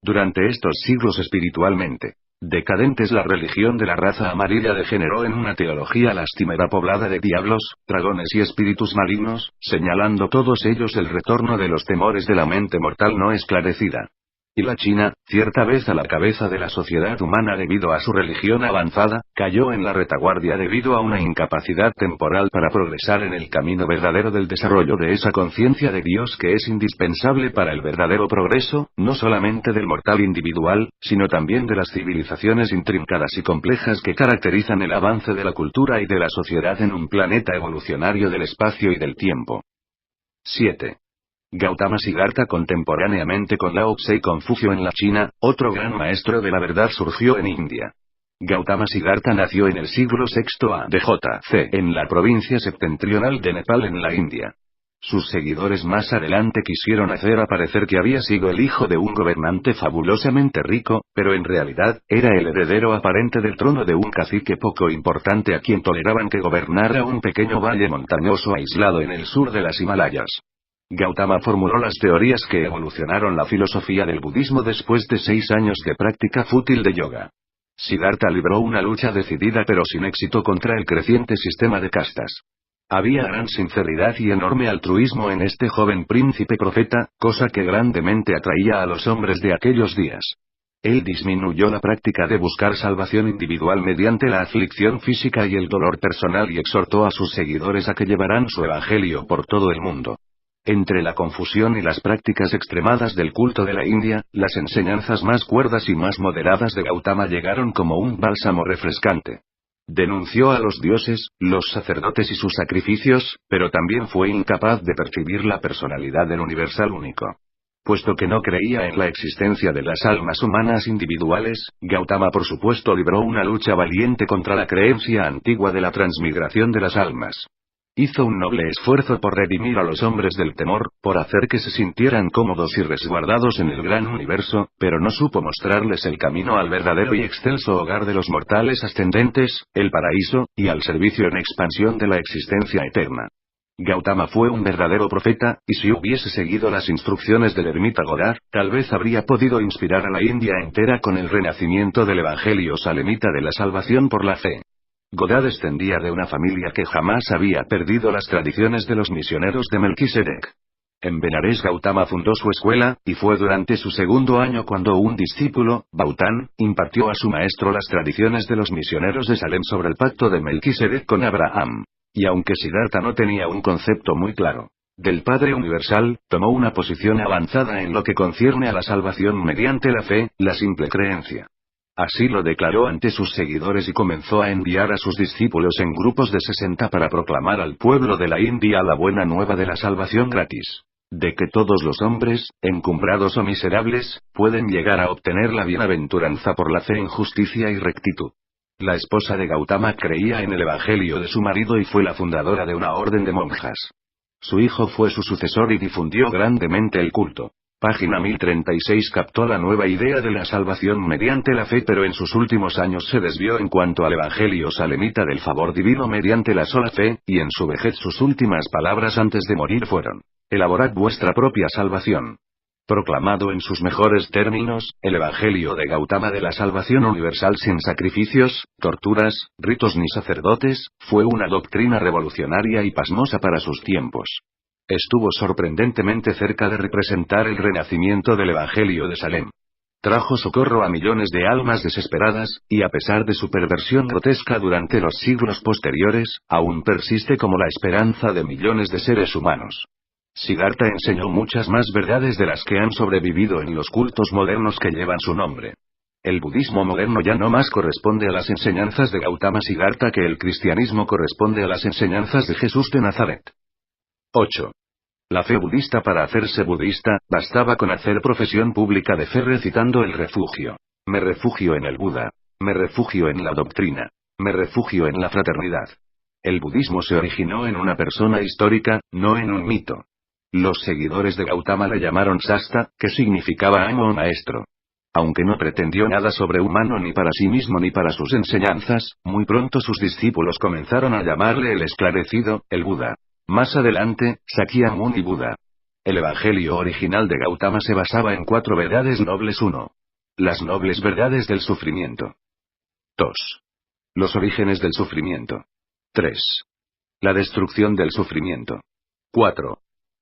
Durante estos siglos espiritualmente decadentes, la religión de la raza amarilla degeneró en una teología lastimera poblada de diablos, dragones y espíritus malignos, señalando todos ellos el retorno de los temores de la mente mortal no esclarecida. Y la China, cierta vez a la cabeza de la sociedad humana debido a su religión avanzada, cayó en la retaguardia debido a una incapacidad temporal para progresar en el camino verdadero del desarrollo de esa conciencia de Dios que es indispensable para el verdadero progreso, no solamente del mortal individual, sino también de las civilizaciones intrincadas y complejas que caracterizan el avance de la cultura y de la sociedad en un planeta evolucionario del espacio y del tiempo. 7. Gautama Siddhartha. Contemporáneamente con Lao Tse y Confucio en la China, otro gran maestro de la verdad surgió en India. Gautama Siddhartha nació en el siglo VI a.D.C. en la provincia septentrional de Nepal en la India. Sus seguidores más adelante quisieron hacer aparecer que había sido el hijo de un gobernante fabulosamente rico, pero en realidad, era el heredero aparente del trono de un cacique poco importante a quien toleraban que gobernara un pequeño valle montañoso aislado en el sur de las Himalayas. Gautama formuló las teorías que evolucionaron la filosofía del budismo después de 6 años de práctica fútil de yoga. Siddhartha libró una lucha decidida pero sin éxito contra el creciente sistema de castas. Había gran sinceridad y enorme altruismo en este joven príncipe profeta, cosa que grandemente atraía a los hombres de aquellos días. Él disminuyó la práctica de buscar salvación individual mediante la aflicción física y el dolor personal y exhortó a sus seguidores a que llevaran su evangelio por todo el mundo. Entre la confusión y las prácticas extremadas del culto de la India, las enseñanzas más cuerdas y más moderadas de Gautama llegaron como un bálsamo refrescante. Denunció a los dioses, los sacerdotes y sus sacrificios, pero también fue incapaz de percibir la personalidad del universal único. Puesto que no creía en la existencia de las almas humanas individuales, Gautama por supuesto libró una lucha valiente contra la creencia antigua de la transmigración de las almas. Hizo un noble esfuerzo por redimir a los hombres del temor, por hacer que se sintieran cómodos y resguardados en el gran universo, pero no supo mostrarles el camino al verdadero y excelso hogar de los mortales ascendentes, el paraíso, y al servicio en expansión de la existencia eterna. Gautama fue un verdadero profeta, y si hubiese seguido las instrucciones del ermita Godar, tal vez habría podido inspirar a la India entera con el renacimiento del evangelio salemita de la salvación por la fe. Godá descendía de una familia que jamás había perdido las tradiciones de los misioneros de Melquisedec. En Benares Gautama fundó su escuela, y fue durante su segundo año cuando un discípulo, Baután, impartió a su maestro las tradiciones de los misioneros de Salem sobre el pacto de Melquisedec con Abraham. Y aunque Siddhartha no tenía un concepto muy claro del Padre Universal, tomó una posición avanzada en lo que concierne a la salvación mediante la fe, la simple creencia. Así lo declaró ante sus seguidores y comenzó a enviar a sus discípulos en grupos de 60 para proclamar al pueblo de la India la buena nueva de la salvación gratis. De que todos los hombres, encumbrados o miserables, pueden llegar a obtener la bienaventuranza por la fe en justicia y rectitud. La esposa de Gautama creía en el evangelio de su marido y fue la fundadora de una orden de monjas. Su hijo fue su sucesor y difundió grandemente el culto. Página 1036 captó la nueva idea de la salvación mediante la fe, pero en sus últimos años se desvió en cuanto al evangelio salemita del favor divino mediante la sola fe, y en su vejez sus últimas palabras antes de morir fueron: elaborad vuestra propia salvación. Proclamado en sus mejores términos, el evangelio de Gautama de la salvación universal sin sacrificios, torturas, ritos ni sacerdotes, fue una doctrina revolucionaria y pasmosa para sus tiempos. Estuvo sorprendentemente cerca de representar el renacimiento del Evangelio de Salem. Trajo socorro a millones de almas desesperadas, y a pesar de su perversión grotesca durante los siglos posteriores, aún persiste como la esperanza de millones de seres humanos. Siddhartha enseñó muchas más verdades de las que han sobrevivido en los cultos modernos que llevan su nombre. El budismo moderno ya no más corresponde a las enseñanzas de Gautama Siddhartha que el cristianismo corresponde a las enseñanzas de Jesús de Nazaret. 8. La fe budista. Para hacerse budista, bastaba con hacer profesión pública de fe recitando el refugio. Me refugio en el Buda. Me refugio en la doctrina. Me refugio en la fraternidad. El budismo se originó en una persona histórica, no en un mito. Los seguidores de Gautama le llamaron Shasta, que significaba amo o maestro. Aunque no pretendió nada sobrehumano ni para sí mismo ni para sus enseñanzas, muy pronto sus discípulos comenzaron a llamarle el esclarecido, el Buda. Más adelante, Sakyamuni Buda. El evangelio original de Gautama se basaba en 4 verdades nobles. 1. Las nobles verdades del sufrimiento. 2. Los orígenes del sufrimiento. 3. La destrucción del sufrimiento. 4.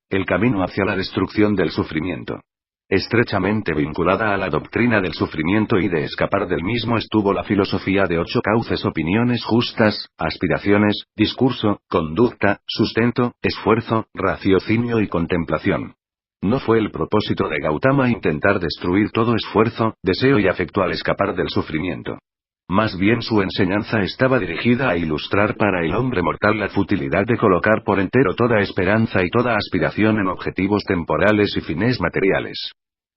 El camino hacia la destrucción del sufrimiento. Estrechamente vinculada a la doctrina del sufrimiento y de escapar del mismo estuvo la filosofía de 8 cauces: opiniones justas, aspiraciones, discurso, conducta, sustento, esfuerzo, raciocinio y contemplación. No fue el propósito de Gautama intentar destruir todo esfuerzo, deseo y afecto al escapar del sufrimiento. Más bien su enseñanza estaba dirigida a ilustrar para el hombre mortal la futilidad de colocar por entero toda esperanza y toda aspiración en objetivos temporales y fines materiales.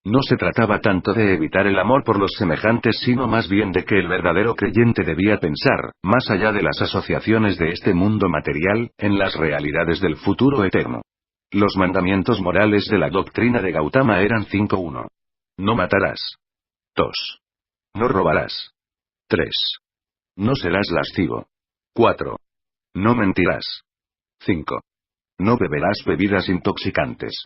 No se trataba tanto de evitar el amor por los semejantes, sino más bien de que el verdadero creyente debía pensar, más allá de las asociaciones de este mundo material, en las realidades del futuro eterno. Los mandamientos morales de la doctrina de Gautama eran 5. 1. No matarás. 2. No robarás. 3. No serás lascivo. 4. No mentirás. 5. No beberás bebidas intoxicantes.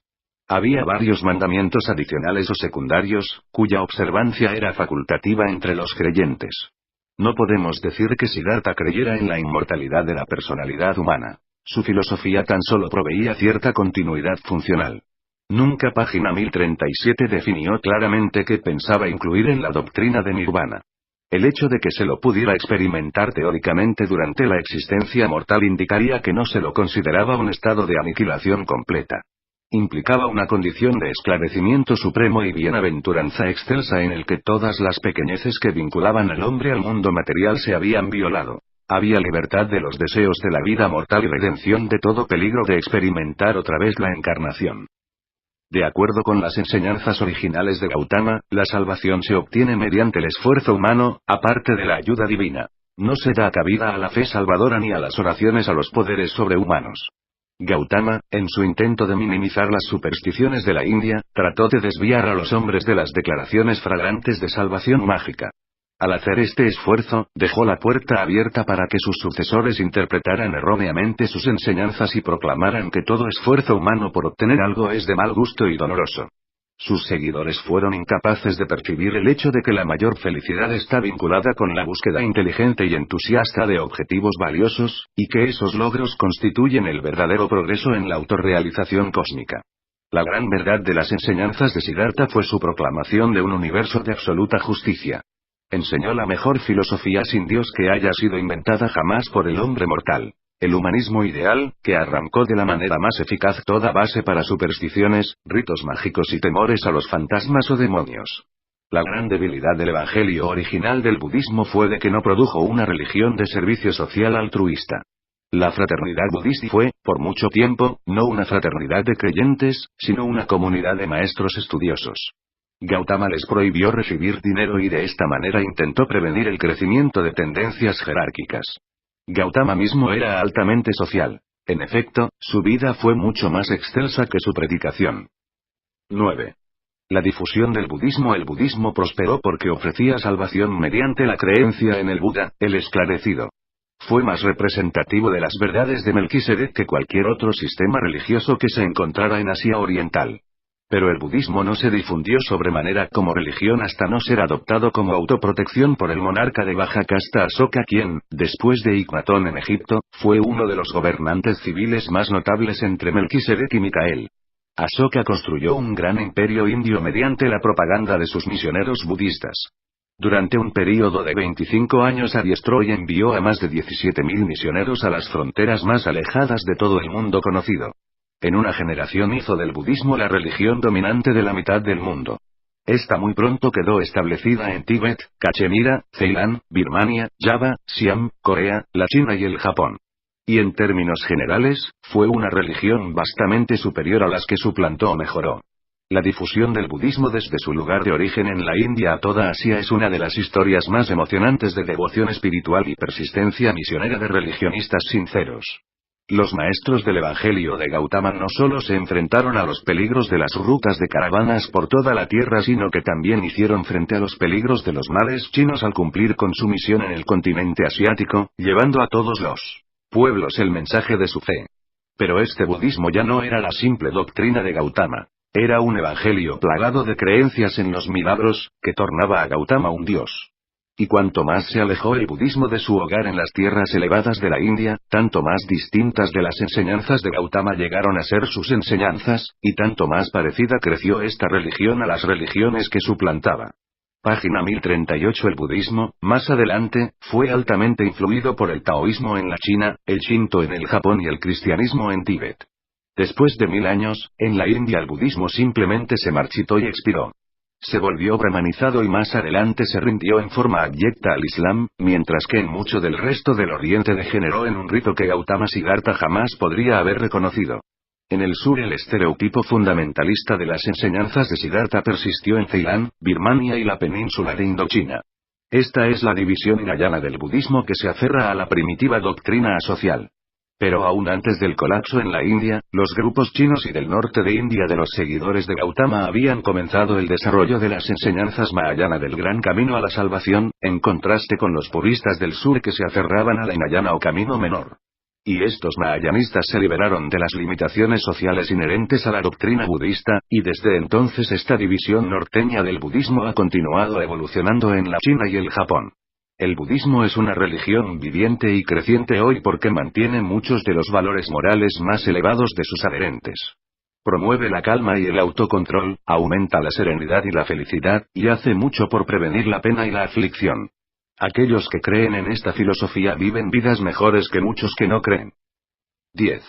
Había varios mandamientos adicionales o secundarios, cuya observancia era facultativa entre los creyentes. No podemos decir que Siddhartha creyera en la inmortalidad de la personalidad humana. Su filosofía tan solo proveía cierta continuidad funcional. Nunca. Página 1037 definió claramente qué pensaba incluir en la doctrina de Nirvana. El hecho de que se lo pudiera experimentar teóricamente durante la existencia mortal indicaría que no se lo consideraba un estado de aniquilación completa. Implicaba una condición de esclarecimiento supremo y bienaventuranza excelsa en el que todas las pequeñeces que vinculaban al hombre al mundo material se habían violado. Había libertad de los deseos de la vida mortal y redención de todo peligro de experimentar otra vez la encarnación. De acuerdo con las enseñanzas originales de Gautama, la salvación se obtiene mediante el esfuerzo humano, aparte de la ayuda divina. No se da cabida a la fe salvadora ni a las oraciones a los poderes sobrehumanos. Gautama, en su intento de minimizar las supersticiones de la India, trató de desviar a los hombres de las declaraciones fragrantes de salvación mágica. Al hacer este esfuerzo, dejó la puerta abierta para que sus sucesores interpretaran erróneamente sus enseñanzas y proclamaran que todo esfuerzo humano por obtener algo es de mal gusto y doloroso. Sus seguidores fueron incapaces de percibir el hecho de que la mayor felicidad está vinculada con la búsqueda inteligente y entusiasta de objetivos valiosos, y que esos logros constituyen el verdadero progreso en la autorrealización cósmica. La gran verdad de las enseñanzas de Siddhartha fue su proclamación de un universo de absoluta justicia. Enseñó la mejor filosofía sin Dios que haya sido inventada jamás por el hombre mortal. El humanismo ideal, que arrancó de la manera más eficaz toda base para supersticiones, ritos mágicos y temores a los fantasmas o demonios. La gran debilidad del evangelio original del budismo fue de que no produjo una religión de servicio social altruista. La fraternidad budista fue, por mucho tiempo, no una fraternidad de creyentes, sino una comunidad de maestros estudiosos. Gautama les prohibió recibir dinero y de esta manera intentó prevenir el crecimiento de tendencias jerárquicas. Gautama mismo era altamente social. En efecto, su vida fue mucho más extensa que su predicación. 9. La difusión del budismo. El budismo prosperó porque ofrecía salvación mediante la creencia en el Buda, el esclarecido. Fue más representativo de las verdades de Melquisedec que cualquier otro sistema religioso que se encontrara en Asia Oriental. Pero el budismo no se difundió sobremanera como religión hasta no ser adoptado como autoprotección por el monarca de baja casta Asoka, quien, después de Iknatón en Egipto, fue uno de los gobernantes civiles más notables entre Melquisedec y Micael. Asoka construyó un gran imperio indio mediante la propaganda de sus misioneros budistas. Durante un período de 25 años adiestró y envió a más de 17.000 misioneros a las fronteras más alejadas de todo el mundo conocido. En una generación hizo del budismo la religión dominante de la mitad del mundo. Esta muy pronto quedó establecida en Tíbet, Cachemira, Ceilán, Birmania, Java, Siam, Corea, la China y el Japón. Y en términos generales, fue una religión vastamente superior a las que suplantó o mejoró. La difusión del budismo desde su lugar de origen en la India a toda Asia es una de las historias más emocionantes de devoción espiritual y persistencia misionera de religionistas sinceros. Los maestros del Evangelio de Gautama no solo se enfrentaron a los peligros de las rutas de caravanas por toda la tierra, sino que también hicieron frente a los peligros de los mares chinos al cumplir con su misión en el continente asiático, llevando a todos los pueblos el mensaje de su fe. Pero este budismo ya no era la simple doctrina de Gautama. Era un evangelio plagado de creencias en los milagros, que tornaba a Gautama un dios. Y cuanto más se alejó el budismo de su hogar en las tierras elevadas de la India, tanto más distintas de las enseñanzas de Gautama llegaron a ser sus enseñanzas, y tanto más parecida creció esta religión a las religiones que suplantaba. Página 1038. El budismo, más adelante, fue altamente influido por el taoísmo en la China, el shinto en el Japón y el cristianismo en Tíbet. Después de 1000 años, en la India el budismo simplemente se marchitó y expiró. Se volvió brahmanizado y más adelante se rindió en forma abyecta al Islam, mientras que en mucho del resto del Oriente degeneró en un rito que Gautama Siddhartha jamás podría haber reconocido. En el sur el estereotipo fundamentalista de las enseñanzas de Siddhartha persistió en Ceilán, Birmania y la península de Indochina. Esta es la división hinayana del budismo que se aferra a la primitiva doctrina asocial. Pero aún antes del colapso en la India, los grupos chinos y del norte de India de los seguidores de Gautama habían comenzado el desarrollo de las enseñanzas mahayana del gran camino a la salvación, en contraste con los puristas del sur que se aferraban a la hinayana o camino menor. Y estos mahayanistas se liberaron de las limitaciones sociales inherentes a la doctrina budista, y desde entonces esta división norteña del budismo ha continuado evolucionando en la China y el Japón. El budismo es una religión viviente y creciente hoy porque mantiene muchos de los valores morales más elevados de sus adherentes. Promueve la calma y el autocontrol, aumenta la serenidad y la felicidad, y hace mucho por prevenir la pena y la aflicción. Aquellos que creen en esta filosofía viven vidas mejores que muchos que no creen. 10.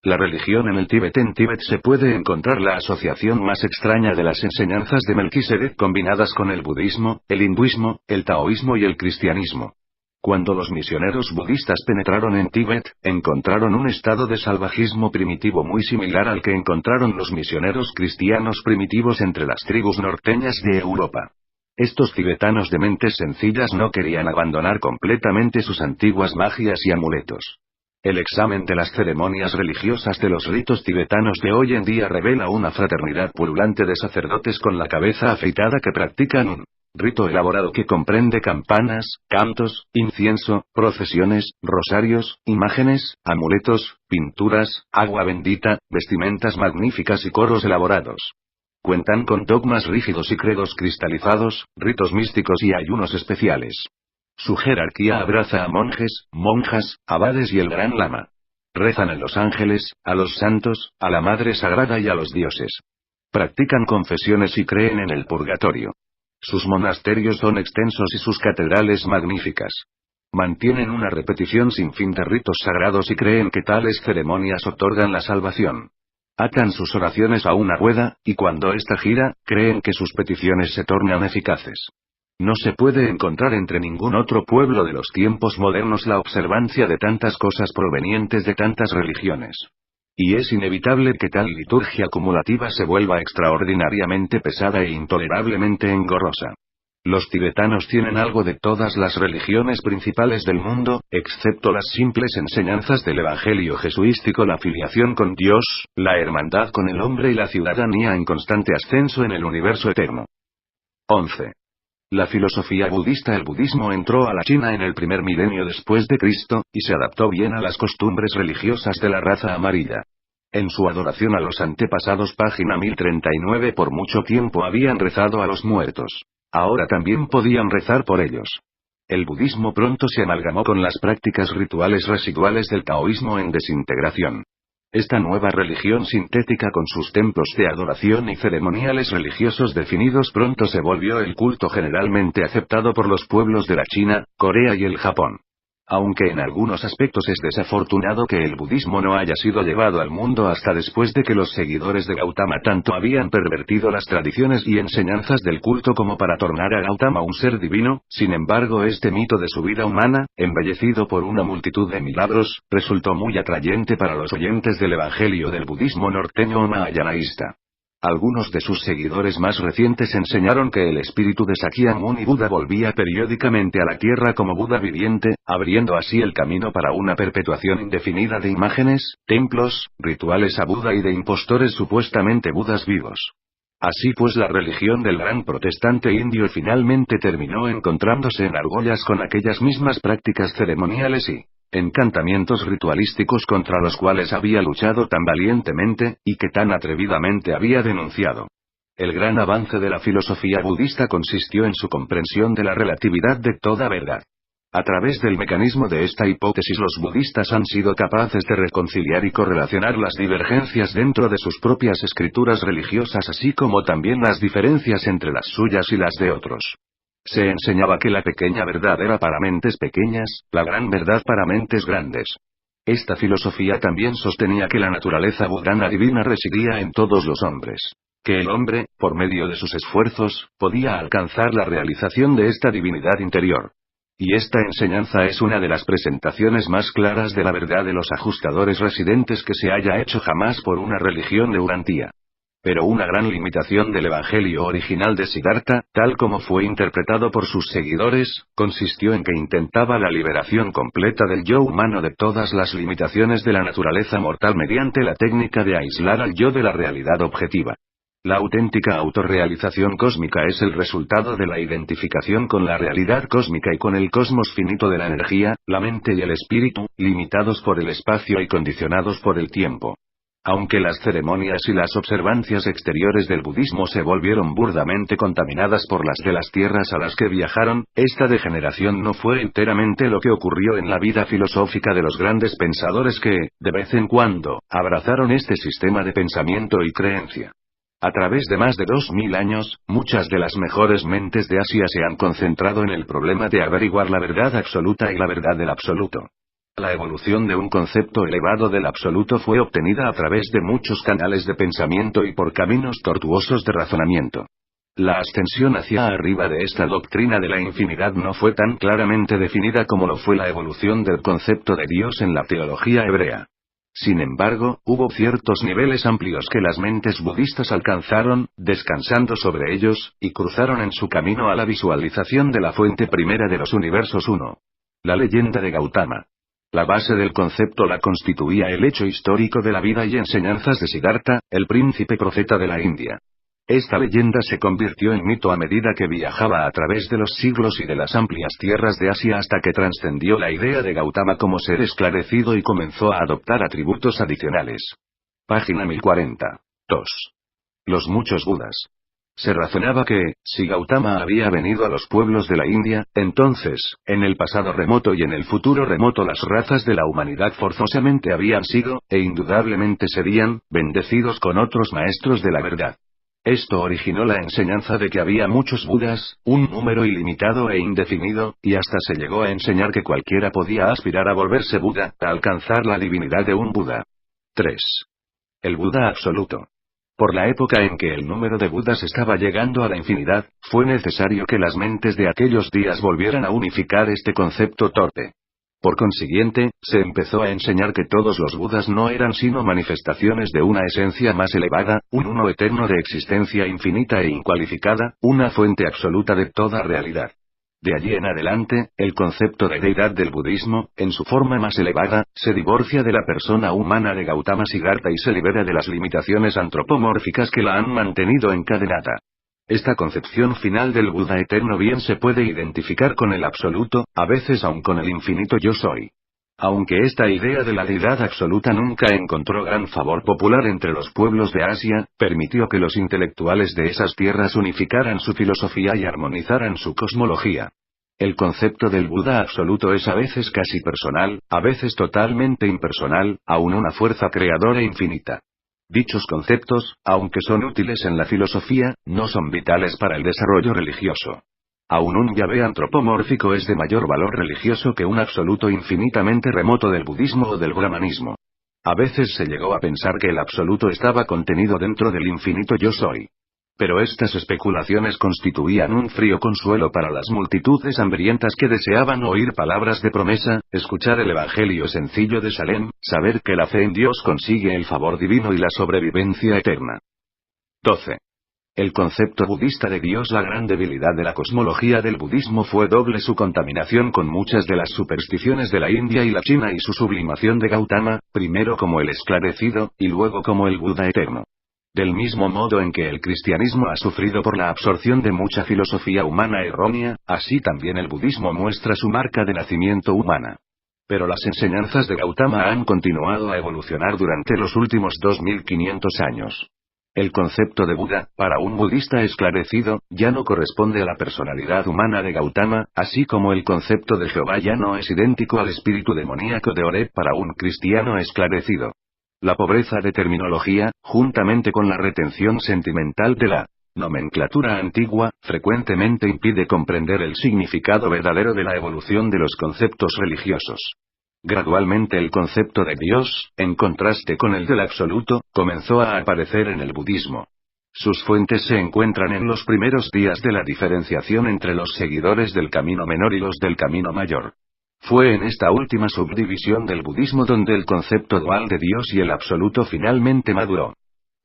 La religión en el Tíbet. En Tíbet se puede encontrar la asociación más extraña de las enseñanzas de Melquisedec combinadas con el budismo, el hinduismo, el taoísmo y el cristianismo. Cuando los misioneros budistas penetraron en Tíbet, encontraron un estado de salvajismo primitivo muy similar al que encontraron los misioneros cristianos primitivos entre las tribus norteñas de Europa. Estos tibetanos de mentes sencillas no querían abandonar completamente sus antiguas magias y amuletos. El examen de las ceremonias religiosas de los ritos tibetanos de hoy en día revela una fraternidad pululante de sacerdotes con la cabeza afeitada que practican un rito elaborado que comprende campanas, cantos, incienso, procesiones, rosarios, imágenes, amuletos, pinturas, agua bendita, vestimentas magníficas y coros elaborados. Cuentan con dogmas rígidos y credos cristalizados, ritos místicos y ayunos especiales. Su jerarquía abraza a monjes, monjas, abades y el Gran Lama. Rezan a los ángeles, a los santos, a la Madre Sagrada y a los dioses. Practican confesiones y creen en el purgatorio. Sus monasterios son extensos y sus catedrales magníficas. Mantienen una repetición sin fin de ritos sagrados y creen que tales ceremonias otorgan la salvación. Atan sus oraciones a una rueda, y cuando ésta gira, creen que sus peticiones se tornan eficaces. No se puede encontrar entre ningún otro pueblo de los tiempos modernos la observancia de tantas cosas provenientes de tantas religiones. Y es inevitable que tal liturgia acumulativa se vuelva extraordinariamente pesada e intolerablemente engorrosa. Los tibetanos tienen algo de todas las religiones principales del mundo, excepto las simples enseñanzas del Evangelio jesuístico, la filiación con Dios, la hermandad con el hombre y la ciudadanía en constante ascenso en el universo eterno. 11. La filosofía budista. El budismo entró a la China en el primer milenio después de Cristo, y se adaptó bien a las costumbres religiosas de la raza amarilla. En su adoración a los antepasados, página 1039, por mucho tiempo habían rezado a los muertos. Ahora también podían rezar por ellos. El budismo pronto se amalgamó con las prácticas rituales residuales del taoísmo en desintegración. Esta nueva religión sintética con sus templos de adoración y ceremoniales religiosos definidos pronto se volvió el culto generalmente aceptado por los pueblos de la China, Corea y el Japón. Aunque en algunos aspectos es desafortunado que el budismo no haya sido llevado al mundo hasta después de que los seguidores de Gautama tanto habían pervertido las tradiciones y enseñanzas del culto como para tornar a Gautama un ser divino, sin embargo este mito de su vida humana, embellecido por una multitud de milagros, resultó muy atrayente para los oyentes del evangelio del budismo norteño o mahayanaísta. Algunos de sus seguidores más recientes enseñaron que el espíritu de Sakyamuni Buda volvía periódicamente a la tierra como Buda viviente, abriendo así el camino para una perpetuación indefinida de imágenes, templos, rituales a Buda y de impostores supuestamente Budas vivos. Así pues, la religión del gran protestante indio finalmente terminó encontrándose en argollas con aquellas mismas prácticas ceremoniales y encantamientos ritualísticos contra los cuales había luchado tan valientemente, y que tan atrevidamente había denunciado. El gran avance de la filosofía budista consistió en su comprensión de la relatividad de toda verdad. A través del mecanismo de esta hipótesis, los budistas han sido capaces de reconciliar y correlacionar las divergencias dentro de sus propias escrituras religiosas, así como también las diferencias entre las suyas y las de otros. Se enseñaba que la pequeña verdad era para mentes pequeñas, la gran verdad para mentes grandes. Esta filosofía también sostenía que la naturaleza budana divina residía en todos los hombres. Que el hombre, por medio de sus esfuerzos, podía alcanzar la realización de esta divinidad interior. Y esta enseñanza es una de las presentaciones más claras de la verdad de los ajustadores residentes que se haya hecho jamás por una religión de Urantía. Pero una gran limitación del evangelio original de Siddhartha, tal como fue interpretado por sus seguidores, consistió en que intentaba la liberación completa del yo humano de todas las limitaciones de la naturaleza mortal mediante la técnica de aislar al yo de la realidad objetiva. La auténtica autorrealización cósmica es el resultado de la identificación con la realidad cósmica y con el cosmos finito de la energía, la mente y el espíritu, limitados por el espacio y condicionados por el tiempo. Aunque las ceremonias y las observancias exteriores del budismo se volvieron burdamente contaminadas por las de las tierras a las que viajaron, esta degeneración no fue enteramente lo que ocurrió en la vida filosófica de los grandes pensadores que, de vez en cuando, abrazaron este sistema de pensamiento y creencia. A través de más de 2000 años, muchas de las mejores mentes de Asia se han concentrado en el problema de averiguar la verdad absoluta y la verdad del absoluto. La evolución de un concepto elevado del absoluto fue obtenida a través de muchos canales de pensamiento y por caminos tortuosos de razonamiento. La ascensión hacia arriba de esta doctrina de la infinidad no fue tan claramente definida como lo fue la evolución del concepto de Dios en la teología hebrea. Sin embargo, hubo ciertos niveles amplios que las mentes budistas alcanzaron, descansando sobre ellos, y cruzaron en su camino a la visualización de la fuente primera de los universos 1. La leyenda de Gautama. La base del concepto la constituía el hecho histórico de la vida y enseñanzas de Siddhartha, el príncipe profeta de la India. Esta leyenda se convirtió en mito a medida que viajaba a través de los siglos y de las amplias tierras de Asia hasta que trascendió la idea de Gautama como ser esclarecido y comenzó a adoptar atributos adicionales. Página 1040. 2. Los muchos Budas. Se razonaba que, si Gautama había venido a los pueblos de la India, entonces, en el pasado remoto y en el futuro remoto las razas de la humanidad forzosamente habían sido, e indudablemente serían, bendecidos con otros maestros de la verdad. Esto originó la enseñanza de que había muchos Budas, un número ilimitado e indefinido, y hasta se llegó a enseñar que cualquiera podía aspirar a volverse Buda, a alcanzar la divinidad de un Buda. 3. El Buda absoluto. Por la época en que el número de Budas estaba llegando a la infinidad, fue necesario que las mentes de aquellos días volvieran a unificar este concepto torpe. Por consiguiente, se empezó a enseñar que todos los Budas no eran sino manifestaciones de una esencia más elevada, un uno eterno de existencia infinita e incualificada, una fuente absoluta de toda realidad. De allí en adelante, el concepto de deidad del budismo, en su forma más elevada, se divorcia de la persona humana de Gautama Siddhartha y se libera de las limitaciones antropomórficas que la han mantenido encadenada. Esta concepción final del Buda eterno bien se puede identificar con el absoluto, a veces aun con el infinito yo soy. Aunque esta idea de la deidad absoluta nunca encontró gran favor popular entre los pueblos de Asia, permitió que los intelectuales de esas tierras unificaran su filosofía y armonizaran su cosmología. El concepto del Buda absoluto es a veces casi personal, a veces totalmente impersonal, aun una fuerza creadora infinita. Dichos conceptos, aunque son útiles en la filosofía, no son vitales para el desarrollo religioso. Aún un Yahvé antropomórfico es de mayor valor religioso que un absoluto infinitamente remoto del budismo o del brahmanismo. A veces se llegó a pensar que el absoluto estaba contenido dentro del infinito yo soy. Pero estas especulaciones constituían un frío consuelo para las multitudes hambrientas que deseaban oír palabras de promesa, escuchar el evangelio sencillo de Salem, saber que la fe en Dios consigue el favor divino y la sobrevivencia eterna. 12. El concepto budista de Dios. La gran debilidad de la cosmología del budismo fue doble: su contaminación con muchas de las supersticiones de la India y la China y su sublimación de Gautama, primero como el esclarecido, y luego como el Buda eterno. Del mismo modo en que el cristianismo ha sufrido por la absorción de mucha filosofía humana errónea, así también el budismo muestra su marca de nacimiento humana. Pero las enseñanzas de Gautama han continuado a evolucionar durante los últimos 2500 años. El concepto de Buda, para un budista esclarecido, ya no corresponde a la personalidad humana de Gautama, así como el concepto de Jehová ya no es idéntico al espíritu demoníaco de Oreb para un cristiano esclarecido. La pobreza de terminología, juntamente con la retención sentimental de la nomenclatura antigua, frecuentemente impide comprender el significado verdadero de la evolución de los conceptos religiosos. Gradualmente el concepto de Dios, en contraste con el del absoluto, comenzó a aparecer en el budismo. Sus fuentes se encuentran en los primeros días de la diferenciación entre los seguidores del camino menor y los del camino mayor. Fue en esta última subdivisión del budismo donde el concepto dual de Dios y el absoluto finalmente maduró.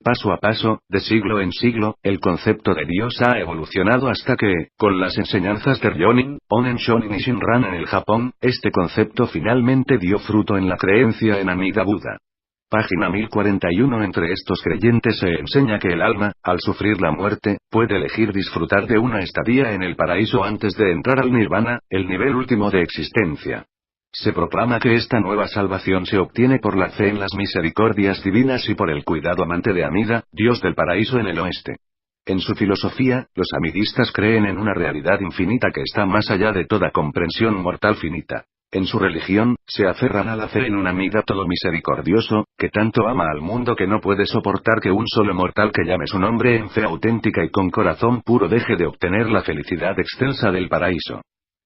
Paso a paso, de siglo en siglo, el concepto de Dios ha evolucionado hasta que, con las enseñanzas de Ryonin, Onen Shonin y Shinran en el Japón, este concepto finalmente dio fruto en la creencia en Amida Buda. Página 1041. Entre estos creyentes se enseña que el alma, al sufrir la muerte, puede elegir disfrutar de una estadía en el paraíso antes de entrar al nirvana, el nivel último de existencia. Se proclama que esta nueva salvación se obtiene por la fe en las misericordias divinas y por el cuidado amante de Amida, Dios del paraíso en el oeste. En su filosofía, los amidistas creen en una realidad infinita que está más allá de toda comprensión mortal finita. En su religión, se aferran a la fe en un Amida todo misericordioso, que tanto ama al mundo que no puede soportar que un solo mortal que llame su nombre en fe auténtica y con corazón puro deje de obtener la felicidad excelsa del paraíso.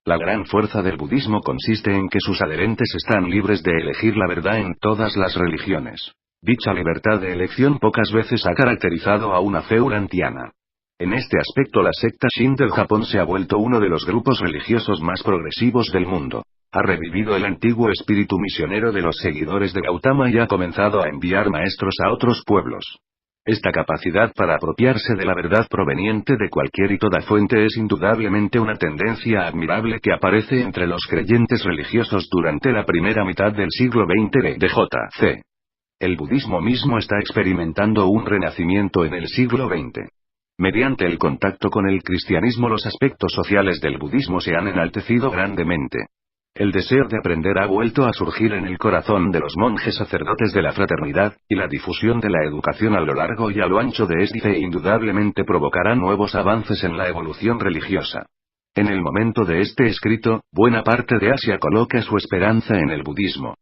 La gran fuerza del budismo consiste en que sus adherentes están libres de elegir la verdad en todas las religiones. Dicha libertad de elección pocas veces ha caracterizado a una fe urantiana. En este aspecto la secta Shin del Japón se ha vuelto uno de los grupos religiosos más progresivos del mundo. Ha revivido el antiguo espíritu misionero de los seguidores de Gautama y ha comenzado a enviar maestros a otros pueblos. Esta capacidad para apropiarse de la verdad proveniente de cualquier y toda fuente es indudablemente una tendencia admirable que aparece entre los creyentes religiosos durante la primera mitad del siglo XX de J.C. El budismo mismo está experimentando un renacimiento en el siglo XX. Mediante el contacto con el cristianismo, los aspectos sociales del budismo se han enaltecido grandemente. El deseo de aprender ha vuelto a surgir en el corazón de los monjes sacerdotes de la fraternidad, y la difusión de la educación a lo largo y a lo ancho de este indudablemente provocará nuevos avances en la evolución religiosa. En el momento de este escrito, buena parte de Asia coloca su esperanza en el budismo.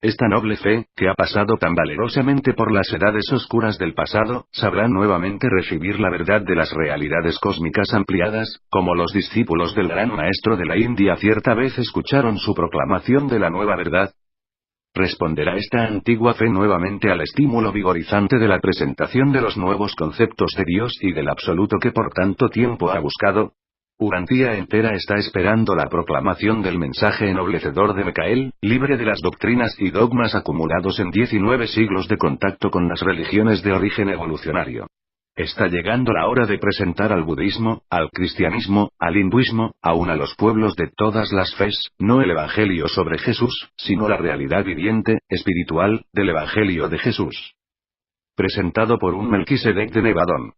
Esta noble fe, que ha pasado tan valerosamente por las edades oscuras del pasado, sabrá nuevamente recibir la verdad de las realidades cósmicas ampliadas, como los discípulos del gran maestro de la India cierta vez escucharon su proclamación de la nueva verdad. ¿Responderá esta antigua fe nuevamente al estímulo vigorizante de la presentación de los nuevos conceptos de Dios y del absoluto que por tanto tiempo ha buscado? Urantía entera está esperando la proclamación del mensaje ennoblecedor de Micael, libre de las doctrinas y dogmas acumulados en 19 siglos de contacto con las religiones de origen evolucionario. Está llegando la hora de presentar al budismo, al cristianismo, al hinduismo, aun a los pueblos de todas las fes, no el evangelio sobre Jesús, sino la realidad viviente, espiritual, del evangelio de Jesús. Presentado por un Melquisedec de Nevadón.